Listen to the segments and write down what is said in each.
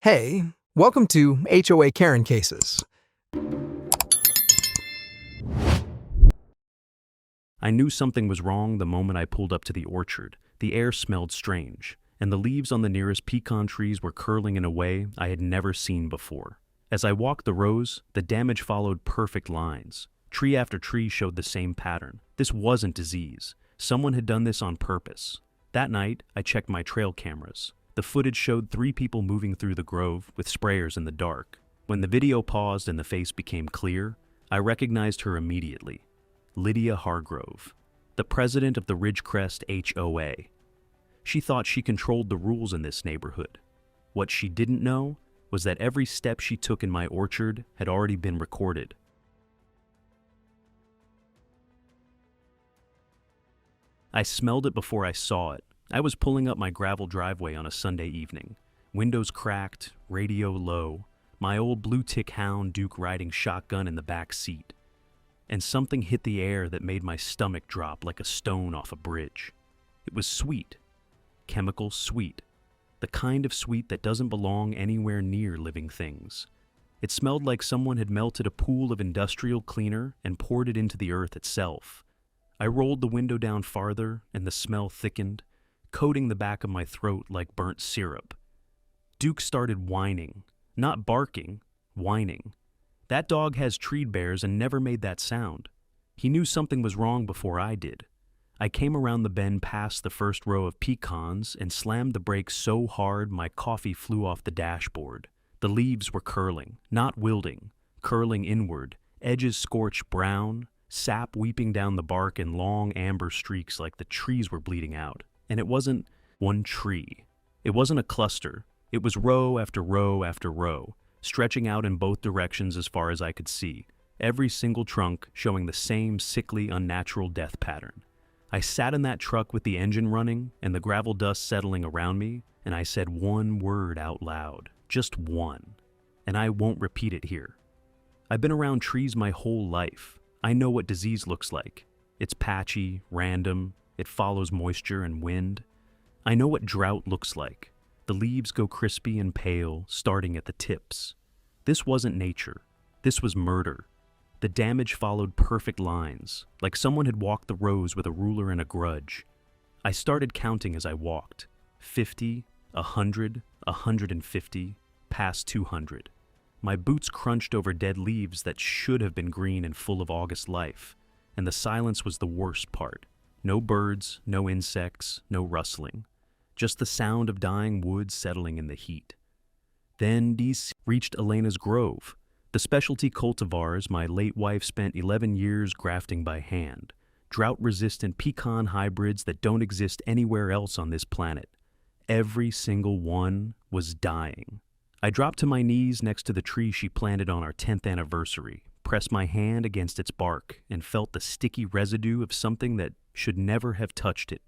Hey, welcome to HOA Karen Cases. I knew something was wrong the moment I pulled up to the orchard. The air smelled strange, and the leaves on the nearest pecan trees were curling in a way I had never seen before. As I walked the rows, the damage followed perfect lines. Tree after tree showed the same pattern. This wasn't disease. Someone had done this on purpose. That night, I checked my trail cameras. The footage showed 3 people moving through the grove with sprayers in the dark. When the video paused and the face became clear, I recognized her immediately. Lydia Hargrove, the president of the Ridgecrest HOA. She thought she controlled the rules in this neighborhood. What she didn't know was that every step she took in my orchard had already been recorded. I smelled it before I saw it. I was pulling up my gravel driveway on a Sunday evening. Windows cracked, radio low, my old blue tick hound Duke riding shotgun in the back seat. And something hit the air that made my stomach drop like a stone off a bridge. It was sweet. Chemical sweet. The kind of sweet that doesn't belong anywhere near living things. It smelled like someone had melted a pool of industrial cleaner and poured it into the earth itself. I rolled the window down farther and the smell thickened, coating the back of my throat like burnt syrup. Duke started whining. Not barking, whining. That dog has treed bears and never made that sound. He knew something was wrong before I did. I came around the bend past the first row of pecans and slammed the brakes so hard my coffee flew off the dashboard. The leaves were curling, not wilting, curling inward, edges scorched brown, sap weeping down the bark in long amber streaks like the trees were bleeding out. And it wasn't one tree. It wasn't a cluster. It was row after row after row, stretching out in both directions as far as I could see, every single trunk showing the same sickly, unnatural death pattern. I sat in that truck with the engine running and the gravel dust settling around me, and I said one word out loud, just one, and I won't repeat it here. I've been around trees my whole life. I know what disease looks like. It's patchy, random, it follows moisture and wind. I know what drought looks like. The leaves go crispy and pale, starting at the tips. This wasn't nature. This was murder. The damage followed perfect lines, like someone had walked the rows with a ruler and a grudge. I started counting as I walked. 50, 100, 150, past 200. My boots crunched over dead leaves that should have been green and full of August life, and the silence was the worst part. No birds, no insects, no rustling. Just the sound of dying wood settling in the heat. Then these reached Elena's grove, the specialty cultivars my late wife spent 11 years grafting by hand, drought-resistant pecan hybrids that don't exist anywhere else on this planet. Every single one was dying. I dropped to my knees next to the tree she planted on our 10th anniversary, pressed my hand against its bark, and felt the sticky residue of something that should never have touched it.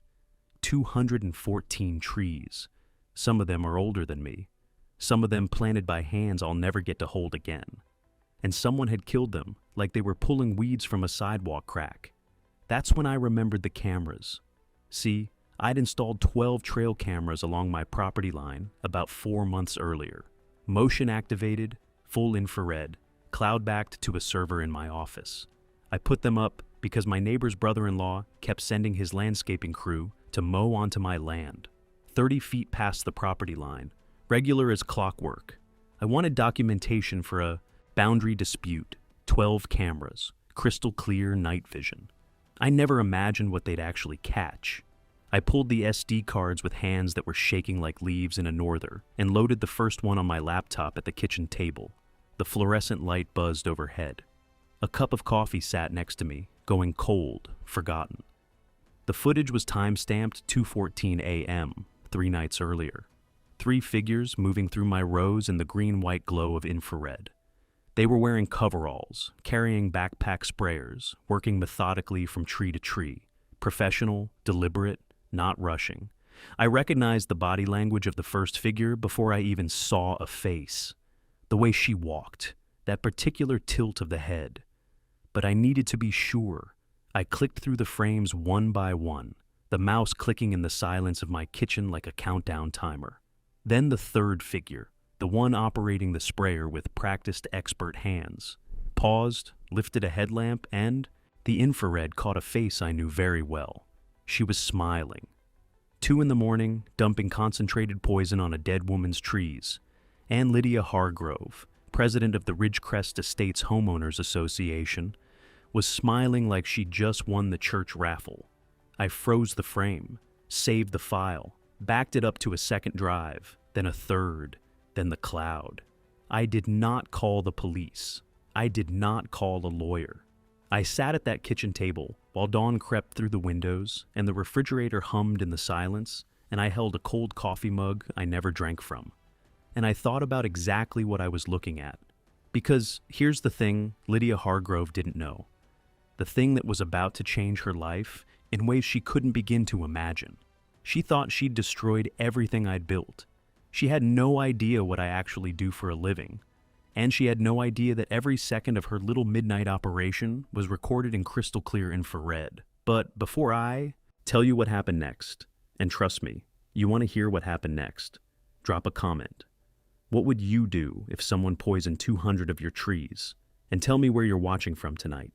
214 trees. Some of them are older than me. Some of them planted by hands I'll never get to hold again. And someone had killed them like they were pulling weeds from a sidewalk crack. That's when I remembered the cameras. See, I'd installed 12 trail cameras along my property line about 4 months earlier. Motion activated, full infrared, cloud-backed to a server in my office. I put them up because my neighbor's brother-in-law kept sending his landscaping crew to mow onto my land, 30 feet past the property line, regular as clockwork. I wanted documentation for a boundary dispute, 12 cameras, crystal clear night vision. I never imagined what they'd actually catch. I pulled the SD cards with hands that were shaking like leaves in a norther and loaded the first one on my laptop at the kitchen table. The fluorescent light buzzed overhead. A cup of coffee sat next to me, going cold, forgotten. The footage was time-stamped 2:14 a.m., 3 nights earlier. 3 figures moving through my rows in the green-white glow of infrared. They were wearing coveralls, carrying backpack sprayers, working methodically from tree to tree. Professional, deliberate, not rushing. I recognized the body language of the first figure before I even saw a face. The way she walked, that particular tilt of the head. But I needed to be sure. I clicked through the frames one by one, the mouse clicking in the silence of my kitchen like a countdown timer. Then the third figure, the one operating the sprayer with practiced expert hands, paused, lifted a headlamp, and the infrared caught a face I knew very well. She was smiling. 2 in the morning, dumping concentrated poison on a dead woman's trees. Ann Lydia Hargrove, president of the Ridgecrest Estates Homeowners Association, was smiling like she'd just won the church raffle. I froze the frame, saved the file, backed it up to a second drive, then a third, then the cloud. I did not call the police. I did not call a lawyer. I sat at that kitchen table while dawn crept through the windows and the refrigerator hummed in the silence, and I held a cold coffee mug I never drank from. And I thought about exactly what I was looking at. Because here's the thing Lydia Hargrove didn't know. The thing that was about to change her life in ways she couldn't begin to imagine. She thought she'd destroyed everything I'd built. She had no idea what I actually do for a living. And she had no idea that every second of her little midnight operation was recorded in crystal clear infrared. But before I tell you what happened next, and trust me, you want to hear what happened next, drop a comment. What would you do if someone poisoned 200 of your trees? And tell me where you're watching from tonight.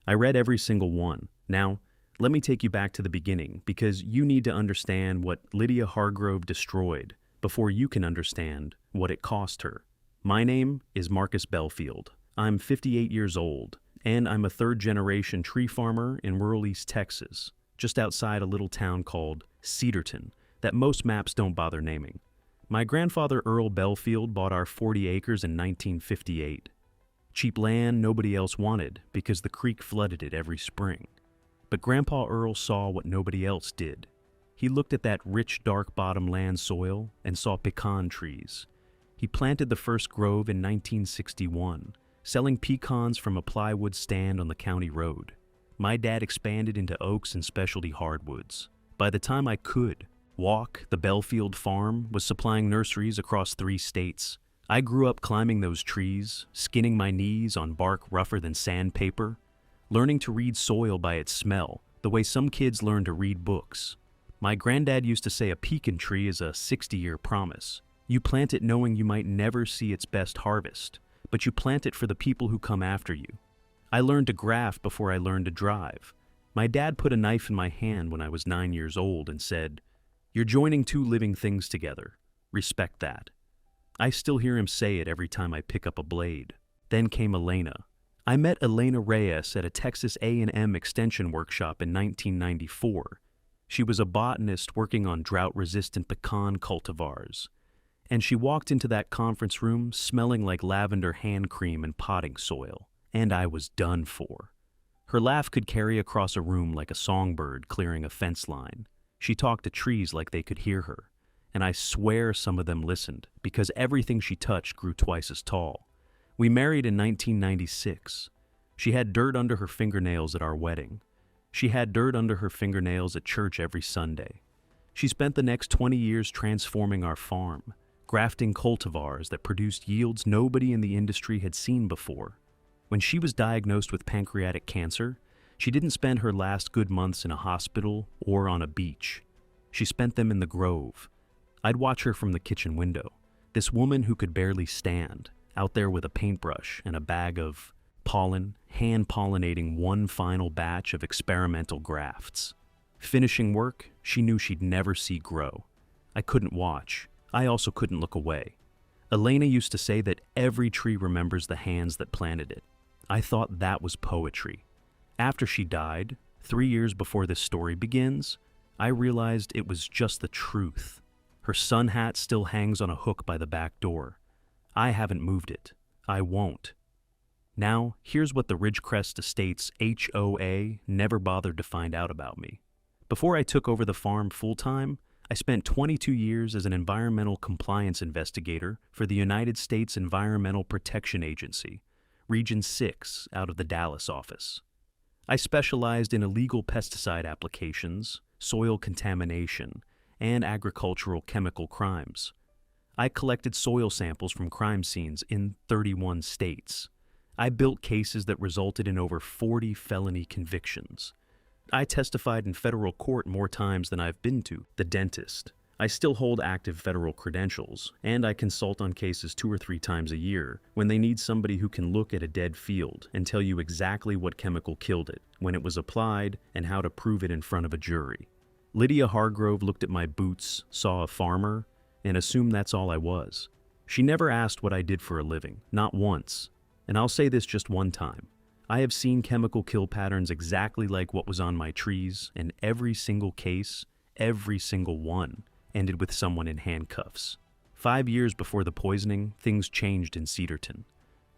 I read every single one. Now, let me take you back to the beginning, because you need to understand what Lydia Hargrove destroyed before you can understand what it cost her. My name is Marcus Belfield. I'm 58 years old, and I'm a third-generation tree farmer in rural East Texas, just outside a little town called Cedarton that most maps don't bother naming. My grandfather Earl Belfield bought our 40 acres in 1958. Cheap land nobody else wanted because the creek flooded it every spring. But Grandpa Earl saw what nobody else did. He looked at that rich, dark bottom land soil and saw pecan trees. He planted the first grove in 1961, selling pecans from a plywood stand on the county road. My dad expanded into oaks and specialty hardwoods. By the time I could walk, the Belfield farm was supplying nurseries across 3 states. I grew up climbing those trees, skinning my knees on bark rougher than sandpaper, learning to read soil by its smell, the way some kids learn to read books. My granddad used to say a pecan tree is a 60-year promise. You plant it knowing you might never see its best harvest, but you plant it for the people who come after you. I learned to graft before I learned to drive. My dad put a knife in my hand when I was 9 years old and said, "You're joining 2 living things together. Respect that." I still hear him say it every time I pick up a blade. Then came Elena. I met Elena Reyes at a Texas A&M extension workshop in 1994. She was a botanist working on drought-resistant pecan cultivars. And she walked into that conference room smelling like lavender hand cream and potting soil. And I was done for. Her laugh could carry across a room like a songbird clearing a fence line. She talked to trees like they could hear her. And I swear some of them listened, because everything she touched grew twice as tall. We married in 1996. She had dirt under her fingernails at our wedding. She had dirt under her fingernails at church every Sunday. She spent the next 20 years transforming our farm, grafting cultivars that produced yields nobody in the industry had seen before. When she was diagnosed with pancreatic cancer, she didn't spend her last good months in a hospital or on a beach. She spent them in the grove. I'd watch her from the kitchen window, this woman who could barely stand, out there with a paintbrush and a bag of pollen, hand-pollinating one final batch of experimental grafts. Finishing work she knew she'd never see grow. I couldn't watch. I also couldn't look away. Elena used to say that every tree remembers the hands that planted it. I thought that was poetry. After she died, 3 years before this story begins, I realized it was just the truth. Her sun hat still hangs on a hook by the back door. I haven't moved it. I won't. Now, here's what the Ridgecrest Estates HOA never bothered to find out about me. Before I took over the farm full-time, I spent 22 years as an environmental compliance investigator for the United States Environmental Protection Agency, Region 6 out of the Dallas office. I specialized in illegal pesticide applications, soil contamination, and agricultural chemical crimes. I collected soil samples from crime scenes in 31 states. I built cases that resulted in over 40 felony convictions. I testified in federal court more times than I've been to the dentist. I still hold active federal credentials, and I consult on cases 2 or 3 times a year when they need somebody who can look at a dead field and tell you exactly what chemical killed it, when it was applied, and how to prove it in front of a jury. Lydia Hargrove looked at my boots, saw a farmer, and assumed that's all I was. She never asked what I did for a living, not once. And I'll say this just one time. I have seen chemical kill patterns exactly like what was on my trees, and every single case, every single one, ended with someone in handcuffs. 5 years before the poisoning, things changed in Cedarton.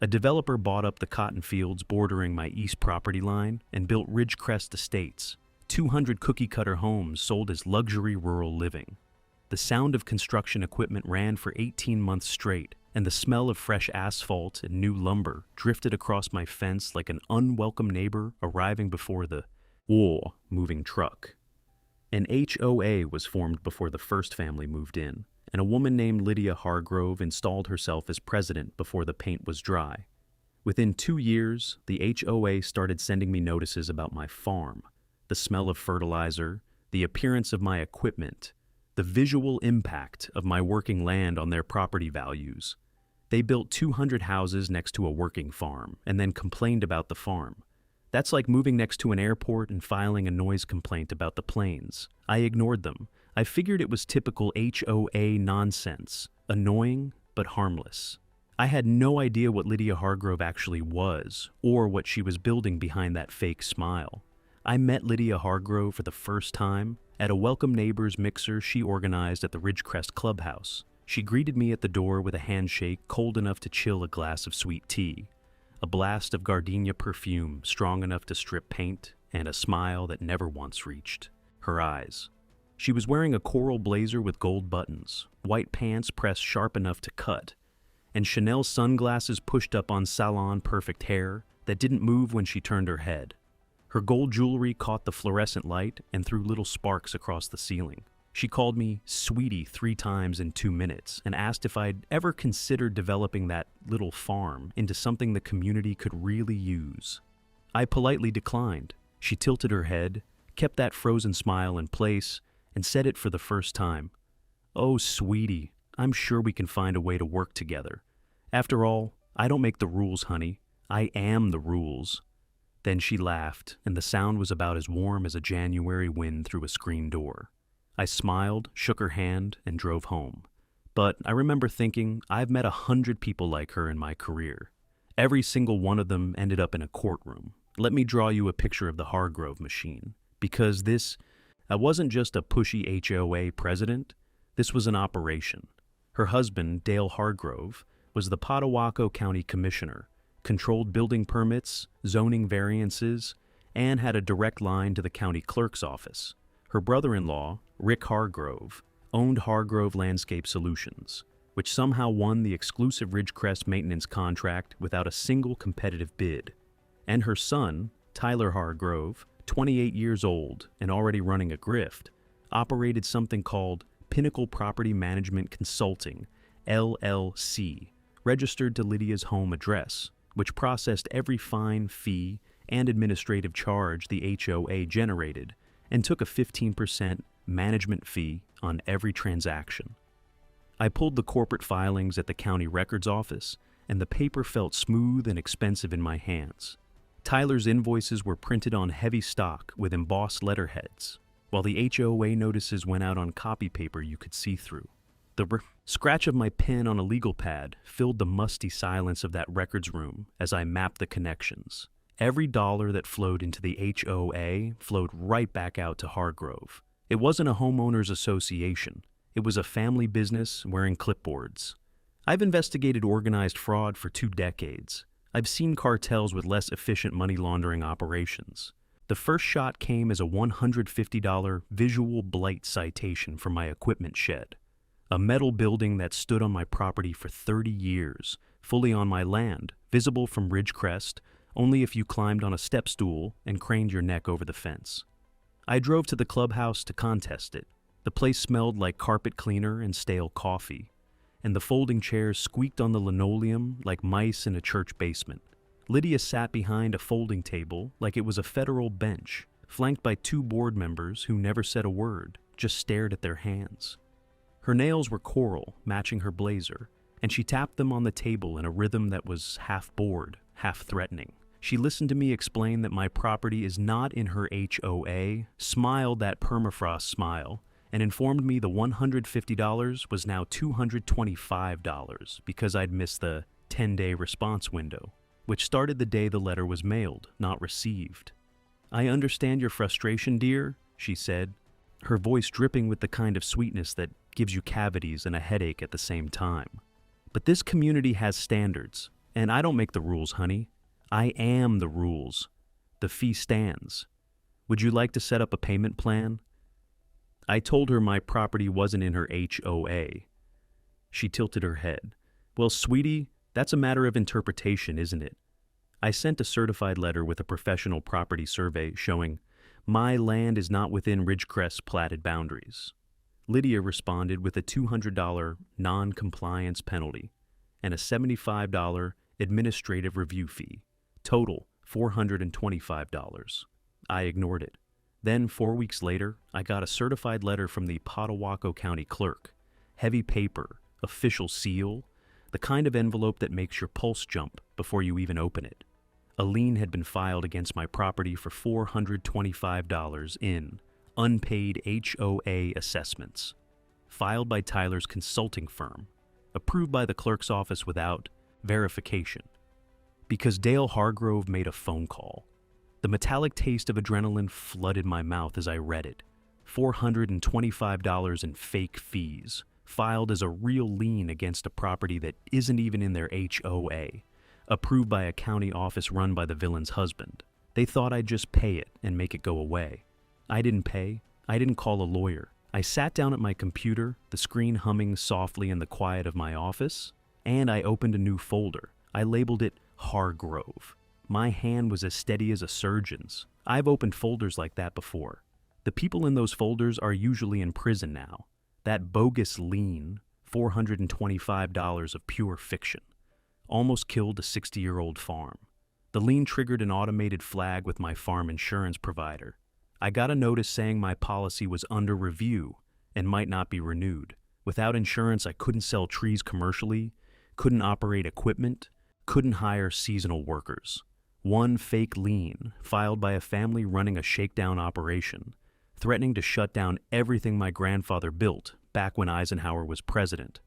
A developer bought up the cotton fields bordering my east property line and built Ridgecrest Estates, 200 cookie-cutter homes sold as luxury rural living. The sound of construction equipment ran for 18 months straight, and the smell of fresh asphalt and new lumber drifted across my fence like an unwelcome neighbor arriving before the moving truck. An HOA was formed before the first family moved in, and a woman named Lydia Hargrove installed herself as president before the paint was dry. Within 2 years, the HOA started sending me notices about my farm, the smell of fertilizer, the appearance of my equipment, the visual impact of my working land on their property values. They built 200 houses next to a working farm and then complained about the farm. That's like moving next to an airport and filing a noise complaint about the planes. I ignored them. I figured it was typical HOA nonsense, annoying but harmless. I had no idea what Lydia Hargrove actually was, or what she was building behind that fake smile. I met Lydia Hargrove for the first time at a Welcome Neighbors mixer she organized at the Ridgecrest Clubhouse. She greeted me at the door with a handshake cold enough to chill a glass of sweet tea, a blast of gardenia perfume strong enough to strip paint, and a smile that never once reached her eyes. She was wearing a coral blazer with gold buttons, white pants pressed sharp enough to cut, and Chanel sunglasses pushed up on salon-perfect hair that didn't move when she turned her head. Her gold jewelry caught the fluorescent light and threw little sparks across the ceiling. She called me sweetie 3 times in 2 minutes and asked if I'd ever considered developing that little farm into something the community could really use. I politely declined. She tilted her head, kept that frozen smile in place, and said it for the first time. "Oh, sweetie, I'm sure we can find a way to work together. After all, I don't make the rules, honey. I am the rules." Then she laughed, and the sound was about as warm as a January wind through a screen door. I smiled, shook her hand, and drove home. But I remember thinking, I've met 100 people like her in my career. Every single one of them ended up in a courtroom. Let me draw you a picture of the Hargrove machine. Because I wasn't just a pushy HOA president, this was an operation. Her husband, Dale Hargrove, was the Potawatomi County Commissioner, controlled building permits, zoning variances, and had a direct line to the county clerk's office. Her brother-in-law, Rick Hargrove, owned Hargrove Landscape Solutions, which somehow won the exclusive Ridgecrest maintenance contract without a single competitive bid. And her son, Tyler Hargrove, 28 years old and already running a grift, operated something called Pinnacle Property Management Consulting, LLC, registered to Lydia's home address, which processed every fine, fee, and administrative charge the HOA generated, and took a 15% management fee on every transaction. I pulled the corporate filings at the county records office, and the paper felt smooth and expensive in my hands. Tyler's invoices were printed on heavy stock with embossed letterheads, while the HOA notices went out on copy paper you could see through. The scratch of my pen on a legal pad filled the musty silence of that records room as I mapped the connections. Every dollar that flowed into the HOA flowed right back out to Hargrove. It wasn't a homeowners association. It was a family business wearing clipboards. I've investigated organized fraud for 2 decades. I've seen cartels with less efficient money laundering operations. The first shot came as a $150 visual blight citation for my equipment shed. A metal building that stood on my property for 30 years, fully on my land, visible from Ridgecrest, only if you climbed on a step stool and craned your neck over the fence. I drove to the clubhouse to contest it. The place smelled like carpet cleaner and stale coffee, and the folding chairs squeaked on the linoleum like mice in a church basement. Lydia sat behind a folding table like it was a federal bench, flanked by 2 board members who never said a word, just stared at their hands. Her nails were coral, matching her blazer, and she tapped them on the table in a rhythm that was half bored, half threatening. She listened to me explain that my property is not in her HOA, smiled that permafrost smile, and informed me the $150 was now $225 because I'd missed the 10-day response window, which started the day the letter was mailed, not received. "I understand your frustration, dear," she said, her voice dripping with the kind of sweetness that gives you cavities and a headache at the same time. "But this community has standards, and I don't make the rules, honey. I am the rules. The fee stands. Would you like to set up a payment plan?" I told her my property wasn't in her HOA. She tilted her head. "Well, sweetie, that's a matter of interpretation, isn't it?" I sent a certified letter with a professional property survey showing my land is not within Ridgecrest's platted boundaries. Lydia responded with a $200 non-compliance penalty and a $75 administrative review fee. Total $425. I ignored it. Then, 4 weeks later, I got a certified letter from the Pottawaco County clerk. Heavy paper, official seal, the kind of envelope that makes your pulse jump before you even open it. A lien had been filed against my property for $425 in unpaid HOA assessments, filed by Tyler's consulting firm, approved by the clerk's office without verification. Because Dale Hargrove made a phone call. The metallic taste of adrenaline flooded my mouth as I read it. $425 in fake fees, filed as a real lien against a property that isn't even in their HOA, approved by a county office run by the villain's husband. They thought I'd just pay it and make it go away. I didn't pay. I didn't call a lawyer. I sat down at my computer, the screen humming softly in the quiet of my office, and I opened a new folder. I labeled it Hargrove. My hand was as steady as a surgeon's. I've opened folders like that before. The people in those folders are usually in prison now. That bogus lien, $425 of pure fiction, almost killed a 60-year-old farm. The lien triggered an automated flag with my farm insurance provider. I got a notice saying my policy was under review and might not be renewed. Without insurance, I couldn't sell trees commercially, couldn't operate equipment, couldn't hire seasonal workers. One fake lien, filed by a family running a shakedown operation, threatening to shut down everything my grandfather built back when Eisenhower was president.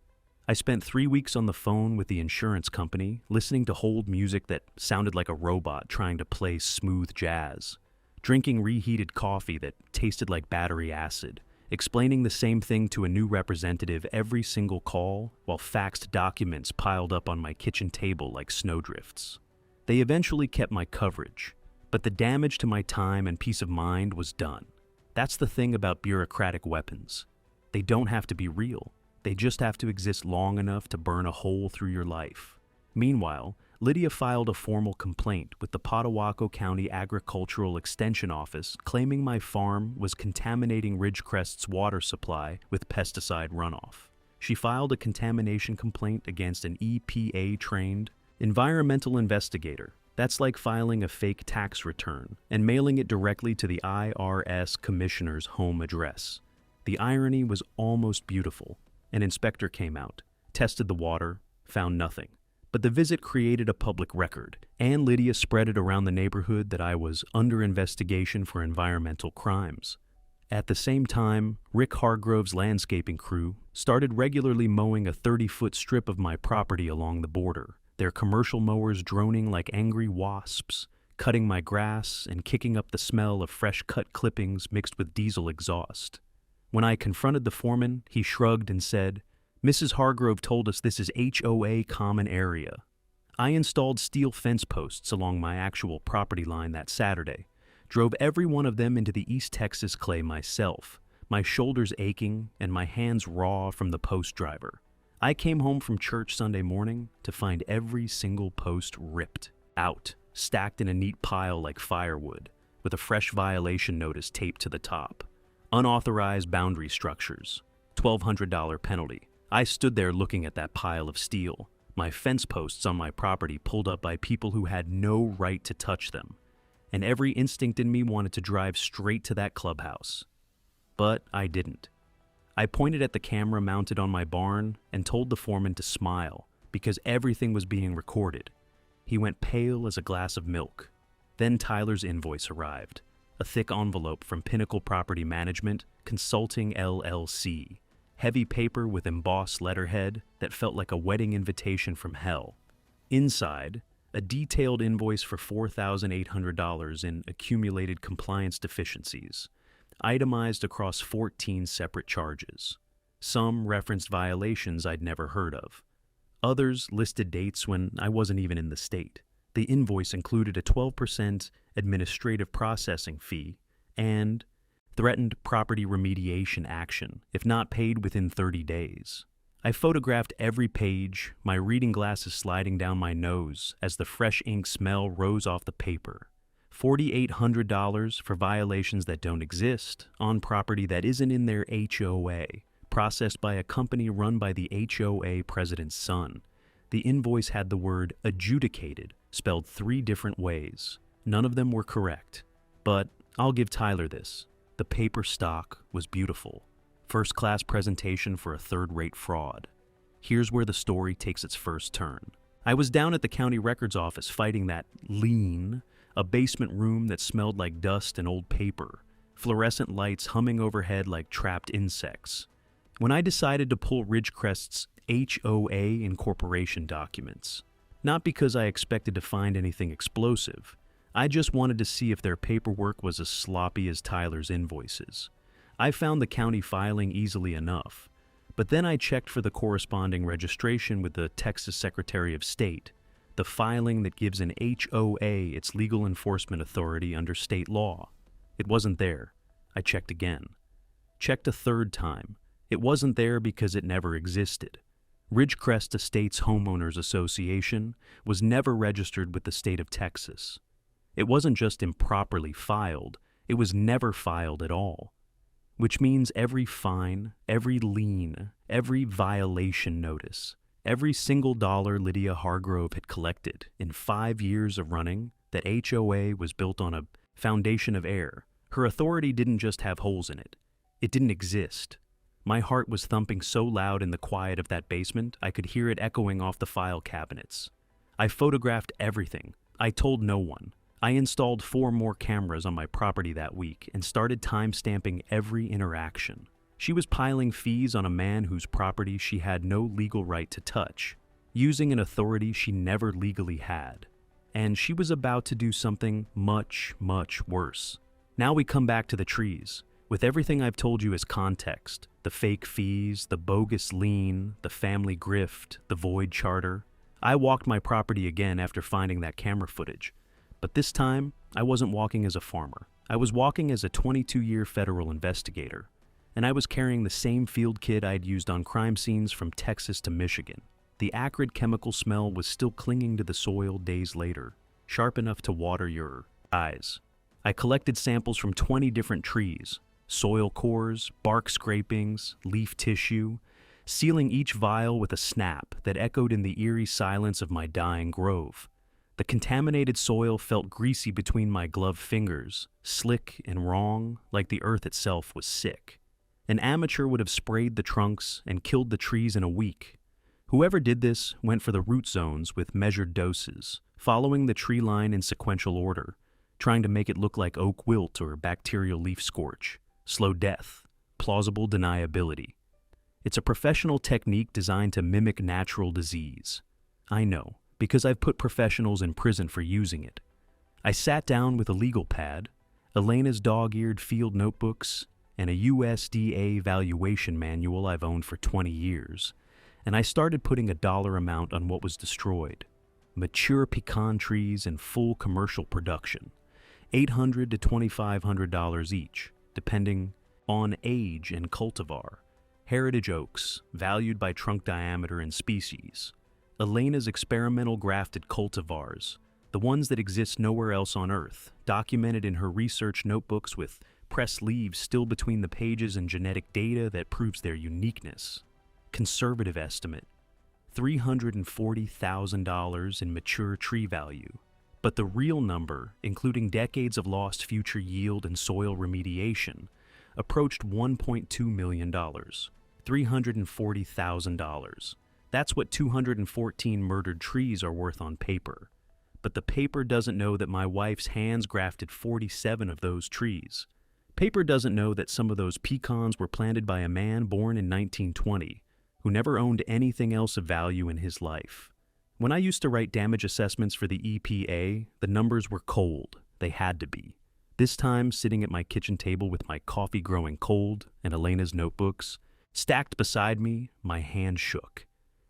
I spent 3 weeks on the phone with the insurance company, listening to hold music that sounded like a robot trying to play smooth jazz, drinking reheated coffee that tasted like battery acid, explaining the same thing to a new representative every single call, while faxed documents piled up on my kitchen table like snowdrifts. They eventually kept my coverage, but the damage to my time and peace of mind was done. That's the thing about bureaucratic weapons. They don't have to be real. They just have to exist long enough to burn a hole through your life. Meanwhile, Lydia filed a formal complaint with the Pottawaco County Agricultural Extension Office claiming my farm was contaminating Ridgecrest's water supply with pesticide runoff. She filed a contamination complaint against an EPA-trained environmental investigator. That's like filing a fake tax return and mailing it directly to the IRS commissioner's home address. The irony was almost beautiful. An inspector came out, tested the water, found nothing. But the visit created a public record, and Lydia spread it around the neighborhood that I was under investigation for environmental crimes. At the same time, Rick Hargrove's landscaping crew started regularly mowing a 30-foot strip of my property along the border, their commercial mowers droning like angry wasps, cutting my grass and kicking up the smell of fresh-cut clippings mixed with diesel exhaust. When I confronted the foreman, he shrugged and said, "Mrs. Hargrove told us this is HOA common area." I installed steel fence posts along my actual property line that Saturday, drove every one of them into the East Texas clay myself, my shoulders aching and my hands raw from the post driver. I came home from church Sunday morning to find every single post ripped out, stacked in a neat pile like firewood, with a fresh violation notice taped to the top. Unauthorized boundary structures, $1,200 penalty. I stood there looking at that pile of steel, my fence posts on my property pulled up by people who had no right to touch them, and every instinct in me wanted to drive straight to that clubhouse. But I didn't. I pointed at the camera mounted on my barn and told the foreman to smile because everything was being recorded. He went pale as a glass of milk. Then Tyler's invoice arrived, a thick envelope from Pinnacle Property Management Consulting LLC, heavy paper with embossed letterhead that felt like a wedding invitation from hell. Inside, a detailed invoice for $4,800 in accumulated compliance deficiencies, itemized across 14 separate charges. Some referenced violations I'd never heard of. Others listed dates when I wasn't even in the state. The invoice included a 12% administrative processing fee and threatened property remediation action if not paid within 30 days. I photographed every page, my reading glasses sliding down my nose as the fresh ink smell rose off the paper. $4,800 for violations that don't exist on property that isn't in their HOA, processed by a company run by the HOA president's son. The invoice had the word adjudicated spelled 3 different ways. None of them were correct. But I'll give Tyler this. The paper stock was beautiful. First-class presentation for a third-rate fraud. Here's where the story takes its first turn. I was down at the county records office fighting that lien, a basement room that smelled like dust and old paper, fluorescent lights humming overhead like trapped insects. When I decided to pull Ridgecrest's HOA incorporation documents, not because I expected to find anything explosive, I just wanted to see if their paperwork was as sloppy as Tyler's invoices. I found the county filing easily enough, but then I checked for the corresponding registration with the Texas Secretary of State, the filing that gives an HOA its legal enforcement authority under state law. It wasn't there. I checked again. Checked a third time. It wasn't there because it never existed. Ridgecrest Estates Homeowners Association was never registered with the state of Texas. It wasn't just improperly filed, it was never filed at all. Which means every fine, every lien, every violation notice, every single dollar Lydia Hargrove had collected in 5 years of running, that HOA was built on a foundation of air. Her authority didn't just have holes in it. It didn't exist. My heart was thumping so loud in the quiet of that basement, I could hear it echoing off the file cabinets. I photographed everything. I told no one. I installed 4 more cameras on my property that week and started time-stamping every interaction. She was piling fees on a man whose property she had no legal right to touch, using an authority she never legally had. And she was about to do something much, much worse. Now we come back to the trees. With everything I've told you as context, the fake fees, the bogus lien, the family grift, the void charter, I walked my property again after finding that camera footage. But this time, I wasn't walking as a farmer. I was walking as a 22-year federal investigator, and I was carrying the same field kit I'd used on crime scenes from Texas to Michigan. The acrid chemical smell was still clinging to the soil days later, sharp enough to water your eyes. I collected samples from 20 different trees, soil cores, bark scrapings, leaf tissue, sealing each vial with a snap that echoed in the eerie silence of my dying grove. The contaminated soil felt greasy between my gloved fingers, slick and wrong, like the earth itself was sick. An amateur would have sprayed the trunks and killed the trees in a week. Whoever did this went for the root zones with measured doses, following the tree line in sequential order, trying to make it look like oak wilt or bacterial leaf scorch, slow death, plausible deniability. It's a professional technique designed to mimic natural disease. I know, because I've put professionals in prison for using it. I sat down with a legal pad, Elena's dog-eared field notebooks, and a USDA valuation manual I've owned for 20 years, and I started putting a dollar amount on what was destroyed. Mature pecan trees in full commercial production, $800 to $2,500 each, depending on age and cultivar. Heritage oaks, valued by trunk diameter and species. Elena's experimental grafted cultivars, the ones that exist nowhere else on Earth, documented in her research notebooks with pressed leaves still between the pages and genetic data that proves their uniqueness. Conservative estimate, $340,000 in mature tree value. But the real number, including decades of lost future yield and soil remediation, approached $1.2 million, $340,000. That's what 214 murdered trees are worth on paper. But the paper doesn't know that my wife's hands grafted 47 of those trees. Paper doesn't know that some of those pecans were planted by a man born in 1920, who never owned anything else of value in his life. When I used to write damage assessments for the EPA, the numbers were cold. They had to be. This time, sitting at my kitchen table with my coffee growing cold and Elena's notebooks, stacked beside me, my hand shook.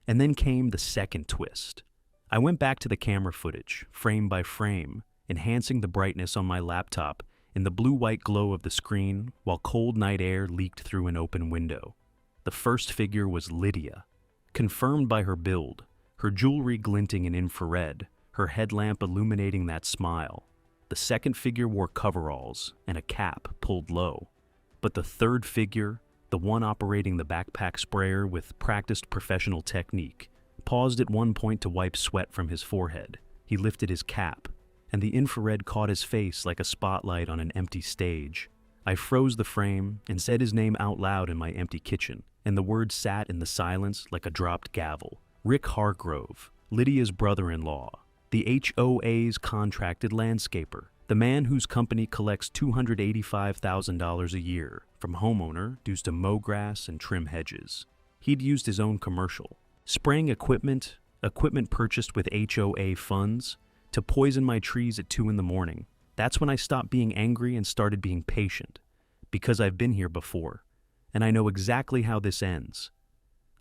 And then came the second twist. I went back to the camera footage, frame by frame, enhancing the brightness on my laptop in the blue-white glow of the screen while cold night air leaked through an open window. The first figure was Lydia, confirmed by her build, her jewelry glinting in infrared, her headlamp illuminating that smile. The second figure wore coveralls and a cap pulled low. But the third figure, the one operating the backpack sprayer with practiced professional technique, paused at one point to wipe sweat from his forehead. He lifted his cap, and the infrared caught his face like a spotlight on an empty stage. I froze the frame and said his name out loud in my empty kitchen, and the words sat in the silence like a dropped gavel. Rick Hargrove, Lydia's brother-in-law, the HOA's contracted landscaper, the man whose company collects $285,000 a year from homeowner dues to mow grass and trim hedges. He'd used his own commercial, spraying equipment purchased with HOA funds, to poison my trees at 2 a.m. That's when I stopped being angry and started being patient, because I've been here before, and I know exactly how this ends.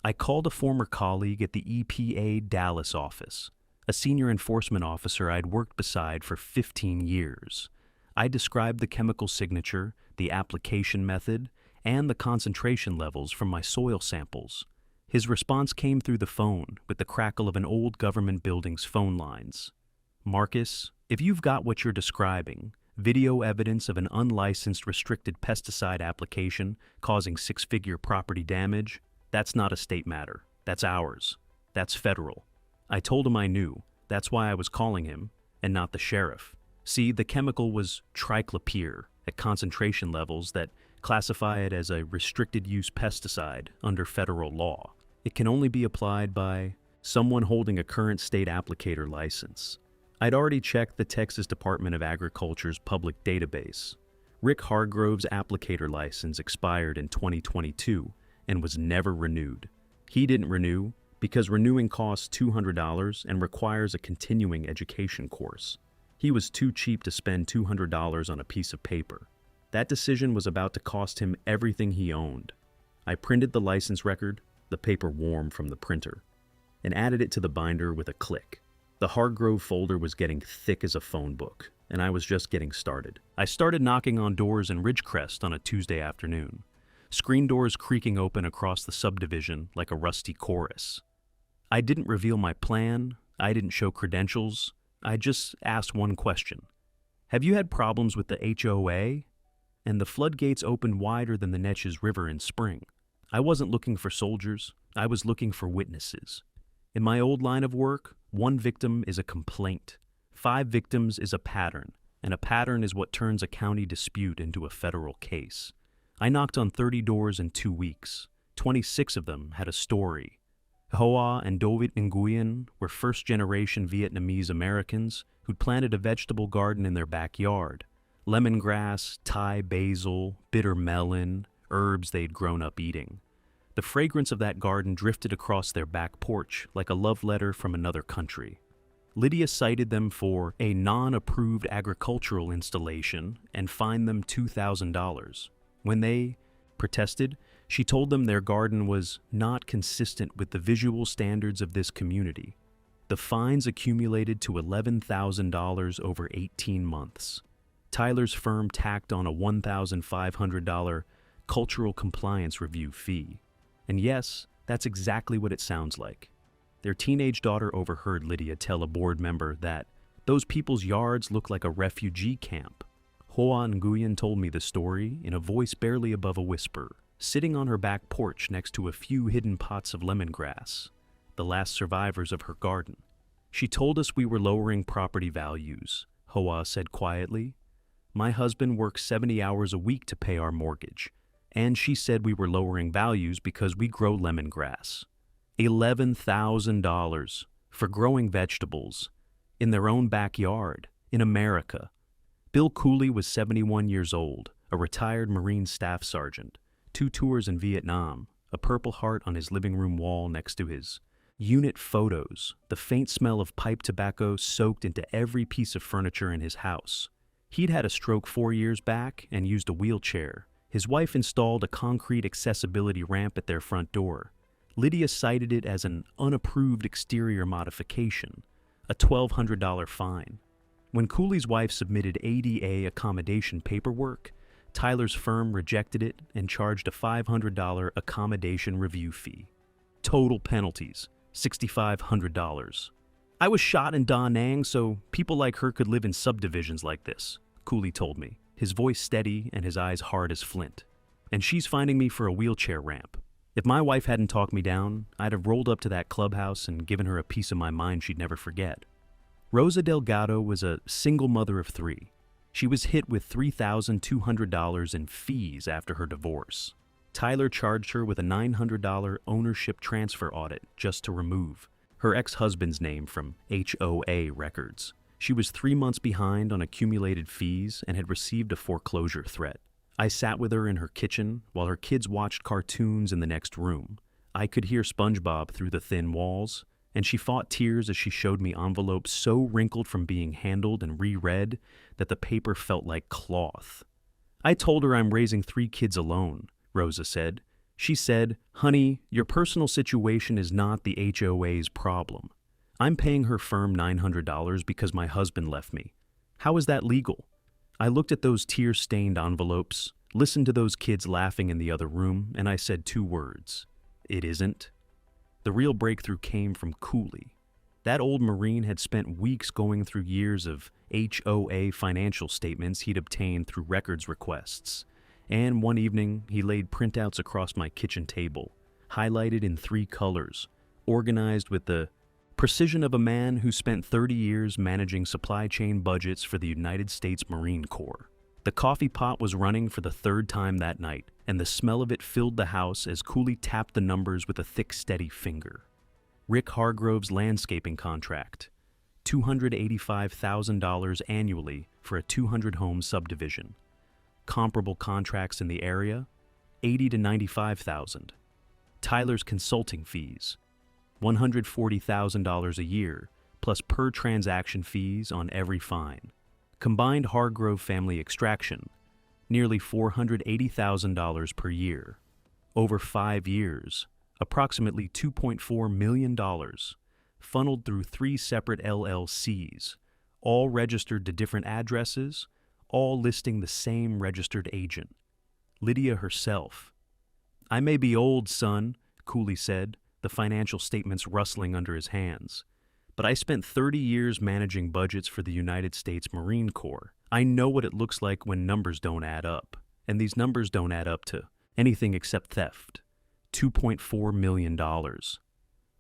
I called a former colleague at the EPA Dallas office, a senior enforcement officer I'd worked beside for 15 years. I described the chemical signature, the application method, and the concentration levels from my soil samples. His response came through the phone with the crackle of an old government building's phone lines. Marcus, if you've got what you're describing, video evidence of an unlicensed restricted pesticide application causing 6-figure property damage, that's not a state matter. That's ours. That's federal. I told him I knew. That's why I was calling him, and not the sheriff. See, the chemical was triclopyr at concentration levels that classify it as a restricted-use pesticide under federal law. It can only be applied by someone holding a current state applicator license. I'd already checked the Texas Department of Agriculture's public database. Rick Hargrove's applicator license expired in 2022 and was never renewed. He didn't renew because renewing costs $200 and requires a continuing education course. He was too cheap to spend $200 on a piece of paper. That decision was about to cost him everything he owned. I printed the license record, the paper warm from the printer, and added it to the binder with a click. The Hargrove folder was getting thick as a phone book, and I was just getting started. I started knocking on doors in Ridgecrest on a Tuesday afternoon, screen doors creaking open across the subdivision like a rusty chorus. I didn't reveal my plan, I didn't show credentials, I just asked one question. Have you had problems with the HOA? And the floodgates opened wider than the Neches River in spring. I wasn't looking for soldiers, I was looking for witnesses. In my old line of work, 1 victim is a complaint, 5 victims is a pattern, and a pattern is what turns a county dispute into a federal case. I knocked on 30 doors in 2 weeks. 26 of them had a story. Hoa and David Nguyen were first-generation Vietnamese Americans who'd planted a vegetable garden in their backyard. Lemongrass, Thai basil, bitter melon, herbs they'd grown up eating. The fragrance of that garden drifted across their back porch like a love letter from another country. Lydia cited them for a non-approved agricultural installation and fined them $2,000. When they protested, she told them their garden was not consistent with the visual standards of this community. The fines accumulated to $11,000 over 18 months. Tyler's firm tacked on a $1,500 cultural compliance review fee. And yes, that's exactly what it sounds like. Their teenage daughter overheard Lydia tell a board member that those people's yards look like a refugee camp. Hoa Nguyen told me the story in a voice barely above a whisper, sitting on her back porch next to a few hidden pots of lemongrass, the last survivors of her garden. She told us we were lowering property values, Hoa said quietly. My husband works 70 hours a week to pay our mortgage, and she said we were lowering values because we grow lemongrass. $11,000 for growing vegetables in their own backyard in America. Bill Cooley was 71 years old, a retired Marine Staff Sergeant, 2 tours in Vietnam, a Purple Heart on his living room wall next to his unit photos, the faint smell of pipe tobacco soaked into every piece of furniture in his house. He'd had a stroke 4 years back and used a wheelchair. His wife installed a concrete accessibility ramp at their front door. Lydia cited it as an unapproved exterior modification, a $1,200 fine. When Cooley's wife submitted ADA accommodation paperwork, Tyler's firm rejected it and charged a $500 accommodation review fee. Total penalties, $6,500. I was shot in Da Nang so people like her could live in subdivisions like this, Cooley told me, his voice steady and his eyes hard as flint. And she's finding me for a wheelchair ramp. If my wife hadn't talked me down, I'd have rolled up to that clubhouse and given her a piece of my mind she'd never forget. Rosa Delgado was a single mother of 3. She was hit with $3,200 in fees after her divorce. Tyler charged her with a $900 ownership transfer audit just to remove her ex-husband's name from HOA records. She was 3 months behind on accumulated fees and had received a foreclosure threat. I sat with her in her kitchen while her kids watched cartoons in the next room. I could hear SpongeBob through the thin walls, and she fought tears as she showed me envelopes so wrinkled from being handled and reread that the paper felt like cloth. I told her I'm raising 3 kids alone, Rosa said. She said, "Honey, your personal situation is not the HOA's problem. I'm paying her firm $900 because my husband left me. How is that legal?" I looked at those tear-stained envelopes, listened to those kids laughing in the other room, and I said 2 words. It isn't. The real breakthrough came from Cooley. That old Marine had spent weeks going through years of HOA financial statements he'd obtained through records requests. And one evening, he laid printouts across my kitchen table, highlighted in 3 colors, organized with the precision of a man who spent 30 years managing supply chain budgets for the United States Marine Corps. The coffee pot was running for the 3rd time that night, and the smell of it filled the house as Cooley tapped the numbers with a thick, steady finger. Rick Hargrove's landscaping contract, $285,000 annually for a 200-home subdivision. Comparable contracts in the area, $80,000 to $95,000. Tyler's consulting fees, $140,000 a year, plus per transaction fees on every fine. Combined Hargrove family extraction, nearly $480,000 per year. Over 5 years, approximately $2.4 million, funneled through 3 separate LLCs, all registered to different addresses, all listing the same registered agent, Lydia herself. "I may be old, son," Cooley said, the financial statements rustling under his hands, "but I spent 30 years managing budgets for the United States Marine Corps. I know what it looks like when numbers don't add up, and these numbers don't add up to anything except theft. $2.4 million.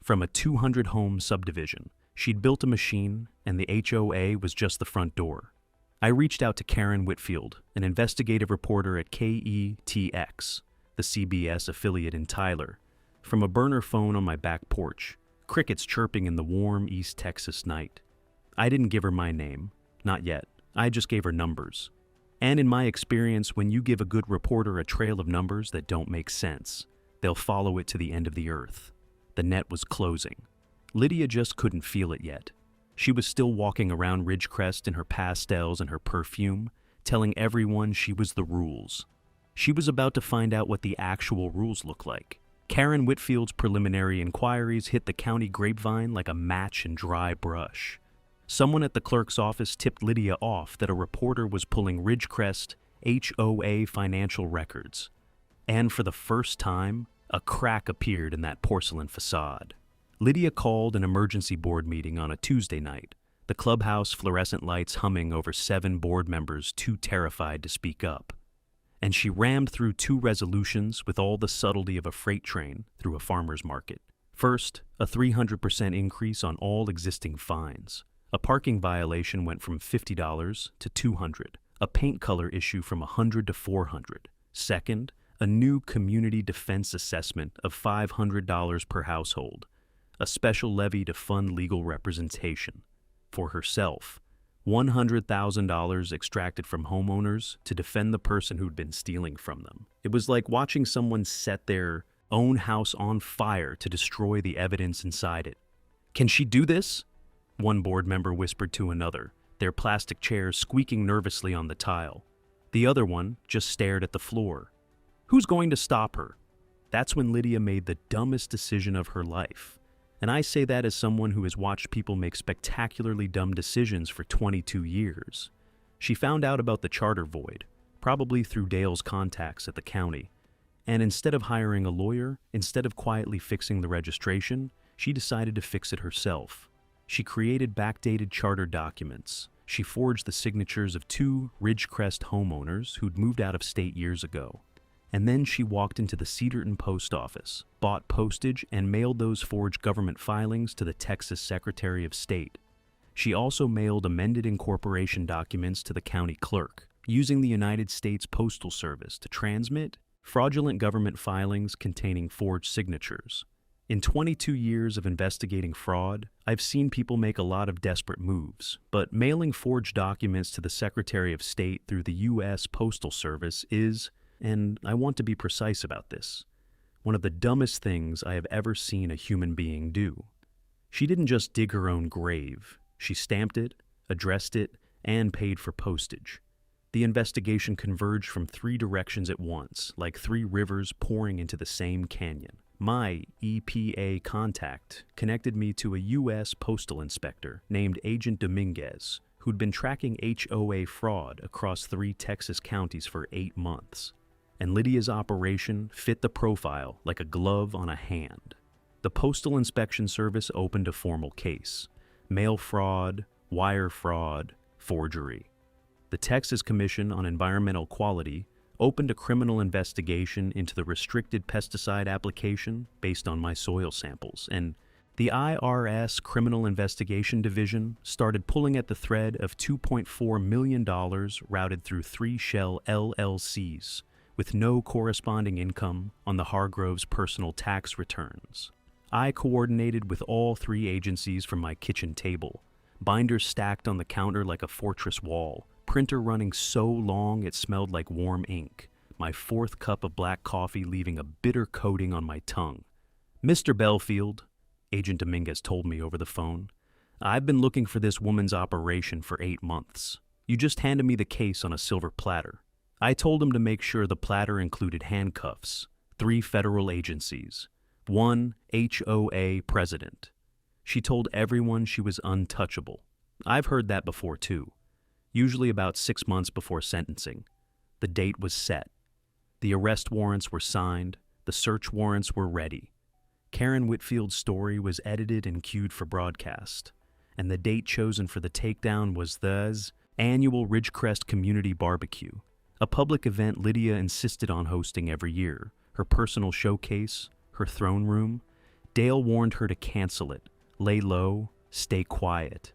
From a 200-home subdivision. She'd built a machine, and the HOA was just the front door. I reached out to Karen Whitfield, an investigative reporter at KETX, the CBS affiliate in Tyler, from a burner phone on my back porch, crickets chirping in the warm East Texas night. I didn't give her my name. Not yet. I just gave her numbers. And in my experience, when you give a good reporter a trail of numbers that don't make sense, they'll follow it to the end of the earth. The net was closing. Lydia just couldn't feel it yet. She was still walking around Ridgecrest in her pastels and her perfume, telling everyone she was the rules. She was about to find out what the actual rules look like. Karen Whitfield's preliminary inquiries hit the county grapevine like a match in dry brush. Someone at the clerk's office tipped Lydia off that a reporter was pulling Ridgecrest HOA financial records. And for the first time, a crack appeared in that porcelain facade. Lydia called an emergency board meeting on a Tuesday night, the clubhouse fluorescent lights humming over 7 board members too terrified to speak up. And she rammed through 2 resolutions with all the subtlety of a freight train through a farmer's market. First, a 300% increase on all existing fines. A parking violation went from $50 to $200, a paint color issue from 100 to 400. Second, a new community defense assessment of $500 per household, a special levy to fund legal representation. For herself, $100,000 extracted from homeowners to defend the person who'd been stealing from them. It was like watching someone set their own house on fire to destroy the evidence inside it. "Can she do this?" one board member whispered to another, their plastic chairs squeaking nervously on the tile. The other one just stared at the floor. "Who's going to stop her?" That's when Lydia made the dumbest decision of her life. And I say that as someone who has watched people make spectacularly dumb decisions for 22 years. She found out about the charter void, probably through Dale's contacts at the county. And instead of hiring a lawyer, instead of quietly fixing the registration, she decided to fix it herself. She created backdated charter documents. She forged the signatures of 2 Ridgecrest homeowners who'd moved out of state years ago. And then she walked into the Cedarton post office, bought postage, and mailed those forged government filings to the Texas Secretary of State. She also mailed amended incorporation documents to the county clerk, using the United States Postal Service to transmit fraudulent government filings containing forged signatures. In 22 years of investigating fraud, I've seen people make a lot of desperate moves, but mailing forged documents to the Secretary of State through the U.S. Postal Service is, and I want to be precise about this, one of the dumbest things I have ever seen a human being do. She didn't just dig her own grave. She stamped it, addressed it, and paid for postage. The investigation converged from 3 directions at once, like 3 rivers pouring into the same canyon. My EPA contact connected me to a U.S. postal inspector named Agent Dominguez, who'd been tracking HOA fraud across 3 Texas counties for 8 months. And Lydia's operation fit the profile like a glove on a hand. The Postal Inspection Service opened a formal case: mail fraud, wire fraud, forgery. The Texas Commission on Environmental Quality opened a criminal investigation into the restricted pesticide application based on my soil samples, and the IRS Criminal Investigation Division started pulling at the thread of $2.4 million routed through 3 shell LLCs with no corresponding income on the Hargroves' personal tax returns. I coordinated with all 3 agencies from my kitchen table, binders stacked on the counter like a fortress wall, printer running so long it smelled like warm ink, my 4th cup of black coffee leaving a bitter coating on my tongue. "Mr. Belfield," Agent Dominguez told me over the phone, "I've been looking for this woman's operation for 8 months. You just handed me the case on a silver platter." I told him to make sure the platter included handcuffs, 3 federal agencies, 1 HOA president. She told everyone she was untouchable. I've heard that before too. Usually about 6 months before sentencing. The date was set. The arrest warrants were signed. The search warrants were ready. Karen Whitfield's story was edited and queued for broadcast. And the date chosen for the takedown was the annual Ridgecrest Community Barbecue, a public event Lydia insisted on hosting every year. Her personal showcase, her throne room. Dale warned her to cancel it, lay low, stay quiet.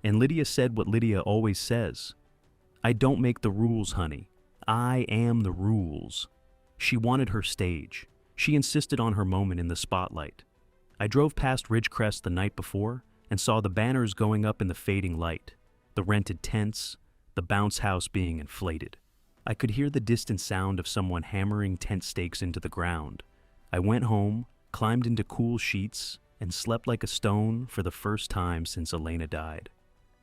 And Lydia said what Lydia always says: "I don't make the rules, honey. I am the rules." She wanted her stage. She insisted on her moment in the spotlight. I drove past Ridgecrest the night before and saw the banners going up in the fading light, the rented tents, the bounce house being inflated. I could hear the distant sound of someone hammering tent stakes into the ground. I went home, climbed into cool sheets, and slept like a stone for the first time since Elena died.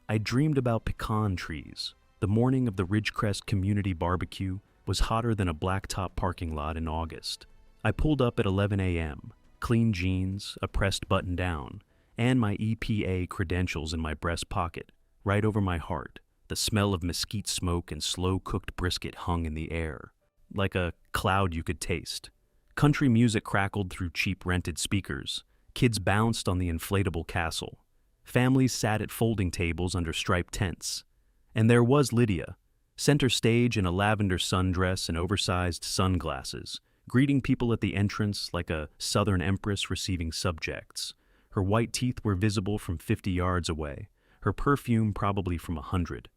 I dreamed about pecan trees. The morning of the Ridgecrest Community Barbecue was hotter than a blacktop parking lot in August. I pulled up at 11 a.m., clean jeans, a pressed button down, and my EPA credentials in my breast pocket, right over my heart. The smell of mesquite smoke and slow-cooked brisket hung in the air, like a cloud you could taste. Country music crackled through cheap rented speakers. Kids bounced on the inflatable castle. Families sat at folding tables under striped tents. And there was Lydia, center stage in a lavender sundress and oversized sunglasses, greeting people at the entrance like a Southern empress receiving subjects. Her white teeth were visible from 50 yards away, her perfume probably from 100.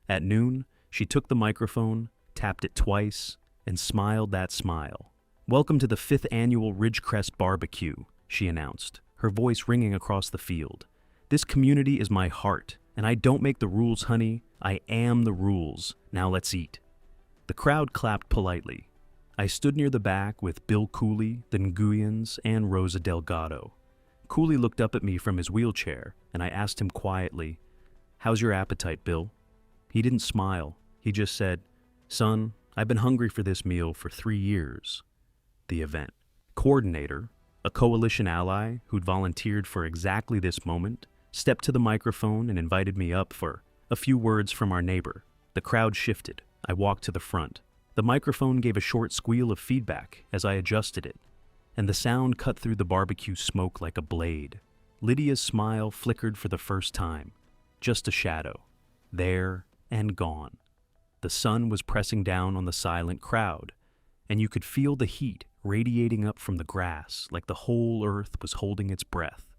At noon, She took the microphone, tapped it twice, and smiled that smile. "Welcome to the 5th annual Ridgecrest Barbecue," she announced, her voice ringing across the field. "This community is my heart, and I don't make the rules, honey. I am the rules. Now let's eat." The crowd clapped politely. I stood near the back with Bill Cooley, the Nguyens, and Rosa Delgado. Cooley looked up at me from his wheelchair, and I asked him quietly, "How's your appetite, Bill?" He didn't smile. He just said, "Son, I've been hungry for this meal for 3 years." The event coordinator, a coalition ally who'd volunteered for exactly this moment, stepped to the microphone and invited me up for a few words from our neighbor. The crowd shifted. I walked to the front. The microphone gave a short squeal of feedback as I adjusted it, and the sound cut through the barbecue smoke like a blade. Lydia's smile flickered for the first time. Just a shadow. There and gone. The sun was pressing down on the silent crowd, and you could feel the heat radiating up from the grass like the whole earth was holding its breath.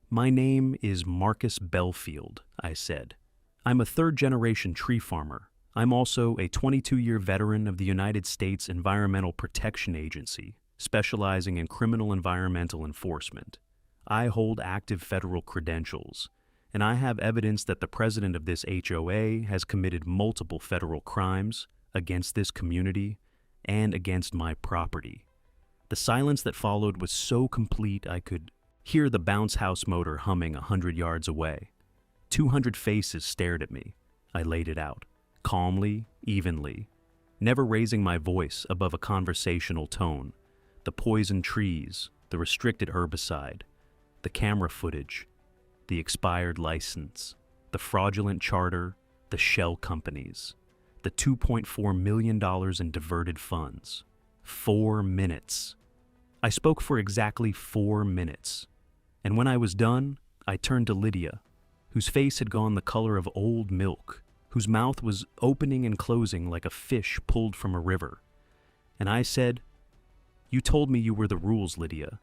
"My name is Marcus Belfield," I said. "I'm a third-generation tree farmer. I'm also a 22-year veteran of the United States Environmental Protection Agency, specializing in criminal environmental enforcement. I hold active federal credentials, and I have evidence that the president of this HOA has committed multiple federal crimes against this community and against my property." The silence that followed was so complete I could hear the bounce house motor humming 100 yards away. 200 faces stared at me. I laid it out, calmly, evenly, never raising my voice above a conversational tone. The poisoned trees, the restricted herbicide, the camera footage, the expired license, the fraudulent charter, the shell companies, the $2.4 million in diverted funds. 4 minutes. I spoke for exactly 4 minutes. And when I was done, I turned to Lydia, whose face had gone the color of old milk, whose mouth was opening and closing like a fish pulled from a river. And I said, "You told me you were the rules, Lydia.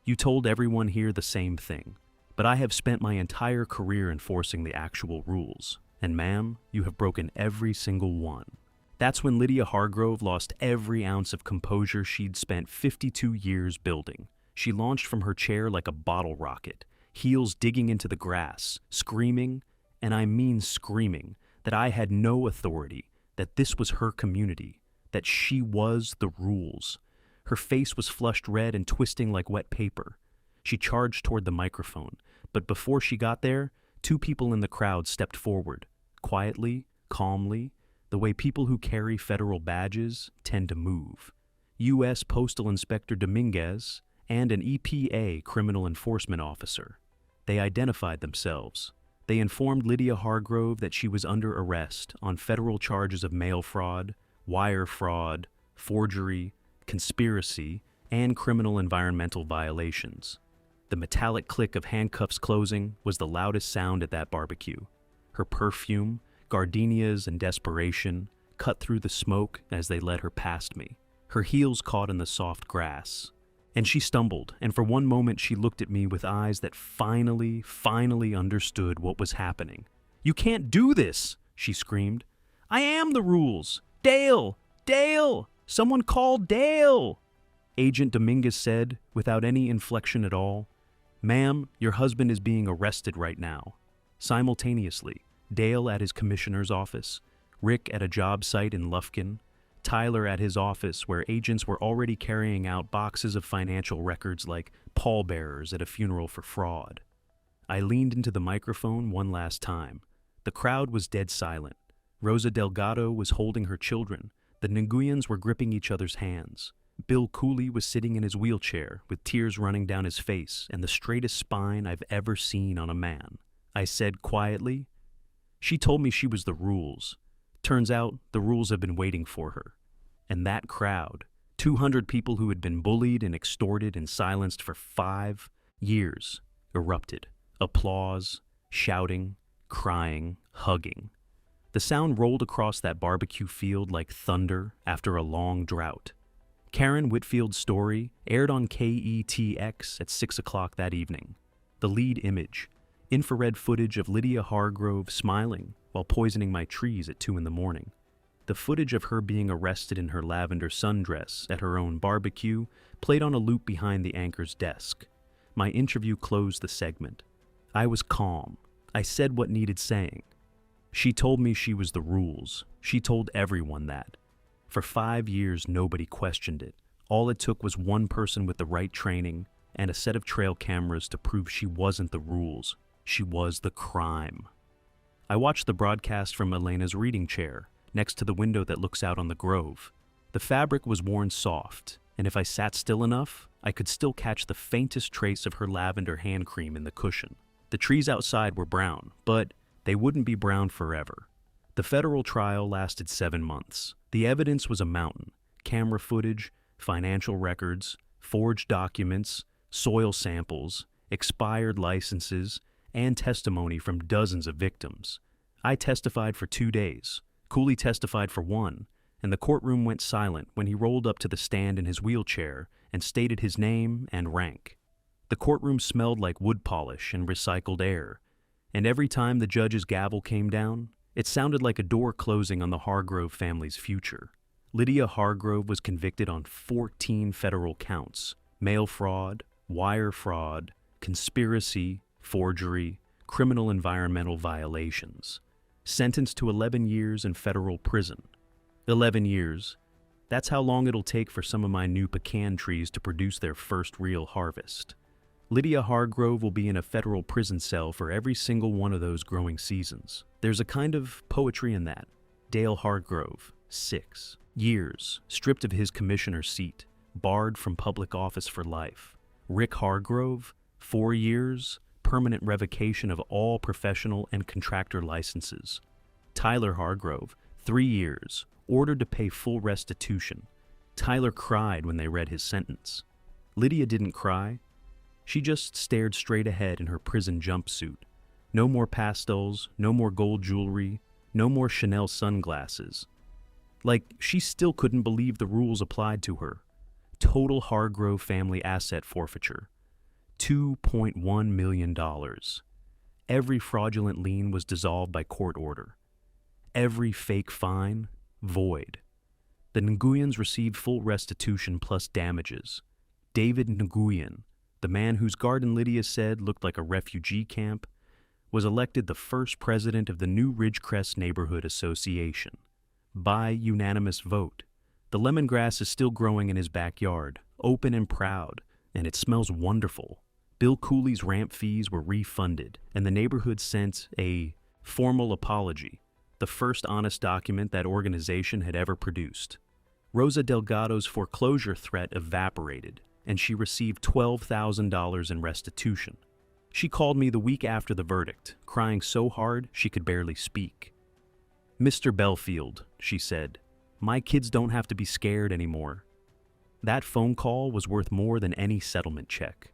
You told everyone here the same thing. But I have spent my entire career enforcing the actual rules. And ma'am, you have broken every single one." That's when Lydia Hargrove lost every ounce of composure she'd spent 52 years building. She launched from her chair like a bottle rocket, heels digging into the grass, screaming, and I mean screaming, that I had no authority, that this was her community, that she was the rules. Her face was flushed red and twisting like wet paper. She charged toward the microphone, but before she got there, 2 people in the crowd stepped forward, quietly, calmly, the way people who carry federal badges tend to move. U.S. Postal Inspector Dominguez and an EPA criminal enforcement officer. They identified themselves. They informed Lydia Hargrove that she was under arrest on federal charges of mail fraud, wire fraud, forgery, conspiracy, and criminal environmental violations. The metallic click of handcuffs closing was the loudest sound at that barbecue. Her perfume, gardenias and desperation, cut through the smoke as they led her past me. Her heels caught in the soft grass. And she stumbled, and for one moment she looked at me with eyes that finally understood what was happening. "You can't do this!" she screamed. "I am the rules! Dale! Dale! Someone call Dale!" Agent Dominguez said, without any inflection at all, "Ma'am, your husband is being arrested right now." Simultaneously, Dale at his commissioner's office, Rick at a job site in Lufkin, Tyler at his office where agents were already carrying out boxes of financial records like pallbearers at a funeral for fraud. I leaned into the microphone one last time. The crowd was dead silent. Rosa Delgado was holding her children. The Nguyens were gripping each other's hands. Bill Cooley was sitting in his wheelchair with tears running down his face and the straightest spine I've ever seen on a man. I said quietly, "She told me she was the rules. Turns out the rules have been waiting for her." And that crowd, 200 people who had been bullied and extorted and silenced for 5 years, erupted. Applause, shouting, crying, hugging. The sound rolled across that barbecue field like thunder after a long drought. Karen Whitfield's story aired on KETX at 6 o'clock that evening. The lead image, Infrared footage of Lydia Hargrove smiling while poisoning my trees at 2 in the morning. The footage of her being arrested in her lavender sundress at her own barbecue played on a loop behind the anchor's desk. My interview closed the segment. I was calm. I said what needed saying. She told me she was the rules. She told everyone that. For 5 years, nobody questioned it. All it took was one person with the right training and a set of trail cameras to prove she wasn't the rules. She was the crime. I watched the broadcast from Elena's reading chair, next to the window that looks out on the grove. The fabric was worn soft, and if I sat still enough, I could still catch the faintest trace of her lavender hand cream in the cushion. The trees outside were brown, but they wouldn't be brown forever. The federal trial lasted 7 months. The evidence was a mountain: camera footage, financial records, forged documents, soil samples, expired licenses, and testimony from dozens of victims. I testified for 2 days. Cooley testified for 1, and the courtroom went silent when he rolled up to the stand in his wheelchair and stated his name and rank. The courtroom smelled like wood polish and recycled air, and every time the judge's gavel came down, it sounded like a door closing on the Hargrove family's future. Lydia Hargrove was convicted on 14 federal counts: mail fraud, wire fraud, conspiracy, forgery, criminal environmental violations. Sentenced to 11 years in federal prison. 11 years. That's how long it'll take for some of my new pecan trees to produce their first real harvest. Lydia Hargrove will be in a federal prison cell for every single one of those growing seasons. There's a kind of poetry in that. Dale Hargrove, 6 years, stripped of his commissioner seat, barred from public office for life. Rick Hargrove, 4 years, permanent revocation of all professional and contractor licenses. Tyler Hargrove, 3 years, ordered to pay full restitution. Tyler cried when they read his sentence. Lydia didn't cry. She just stared straight ahead in her prison jumpsuit. No more pastels, no more gold jewelry, no more Chanel sunglasses. Like she still couldn't believe the rules applied to her. Total Hargrove family asset forfeiture. $2.1 million. Every fraudulent lien was dissolved by court order. Every fake fine, void. The Nguyens received full restitution plus damages. David Nguyen, the man whose garden Lydia said looked like a refugee camp, was elected the first president of the new Ridgecrest Neighborhood Association. By unanimous vote. The lemongrass is still growing in his backyard, open and proud, and it smells wonderful. Bill Cooley's ramp fees were refunded, and the neighborhood sent a formal apology, the first honest document that organization had ever produced. Rosa Delgado's foreclosure threat evaporated, and she received $12,000 in restitution. She called me the week after the verdict, crying so hard she could barely speak. "Mr. Belfield," she said, "my kids don't have to be scared anymore." That phone call was worth more than any settlement check.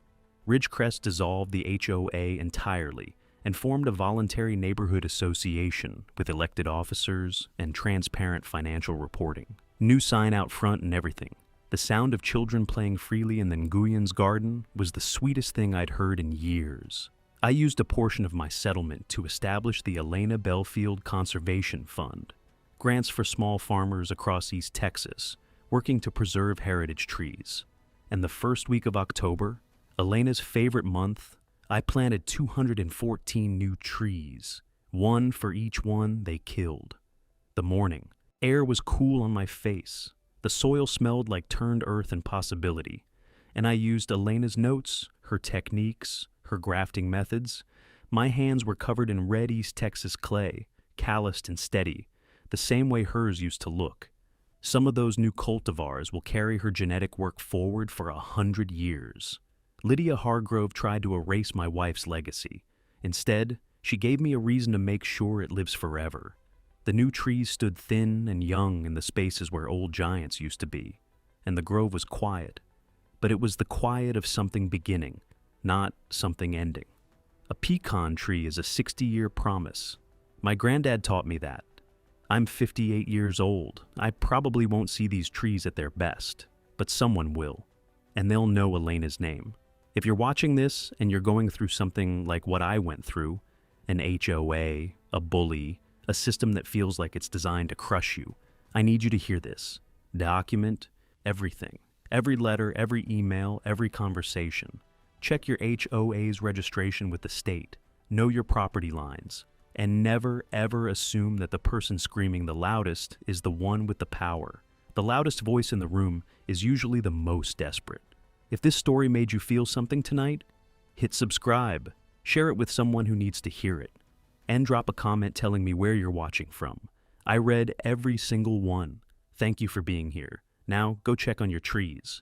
Ridgecrest dissolved the HOA entirely and formed a voluntary neighborhood association with elected officers and transparent financial reporting. New sign out front and everything. The sound of children playing freely in the Nguyens' garden was the sweetest thing I'd heard in years. I used a portion of my settlement to establish the Elena Belfield Conservation Fund, grants for small farmers across East Texas, working to preserve heritage trees. And the first week of October, Elena's favorite month, I planted 214 new trees, one for each one they killed. The morning, air was cool on my face. The soil smelled like turned earth and possibility, and I used Elena's notes, her techniques, her grafting methods. My hands were covered in red East Texas clay, calloused and steady, the same way hers used to look. Some of those new cultivars will carry her genetic work forward for 100 years. Lydia Hargrove tried to erase my wife's legacy. Instead, she gave me a reason to make sure it lives forever. The new trees stood thin and young in the spaces where old giants used to be, and the grove was quiet. But it was the quiet of something beginning, not something ending. A pecan tree is a 60-year promise. My granddad taught me that. I'm 58 years old. I probably won't see these trees at their best, but someone will, and they'll know Elena's name. If you're watching this and you're going through something like what I went through, an HOA, a bully, a system that feels like it's designed to crush you, I need you to hear this. Document everything. Every letter, every email, every conversation. Check your HOA's registration with the state. Know your property lines. And never, ever assume that the person screaming the loudest is the one with the power. The loudest voice in the room is usually the most desperate. If this story made you feel something tonight, hit subscribe, share it with someone who needs to hear it, and drop a comment telling me where you're watching from. I read every single one. Thank you for being here. Now go check on your trees.